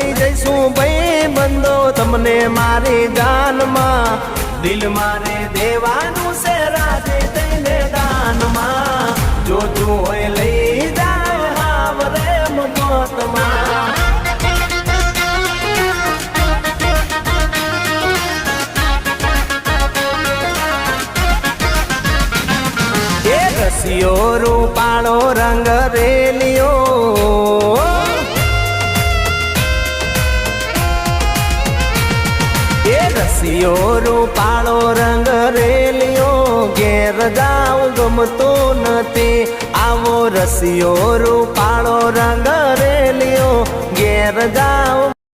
લઈ જઈશું ભાઈ બંધો તમને મારી જાનમાં દિલ મારે દેવાનું છે રાજી તઈને દાનમાં જોતું હોય લઈ જાય હાવરે મોતમાં રસિયો રૂપાળો રંગ રેલિયો એ રસિયો રૂપાળો રંગ રેલિયો ઘેર જાવ ગમતો નથી આવો રસિયો રૂપાળો રંગ રેલિયો ઘેર જાવ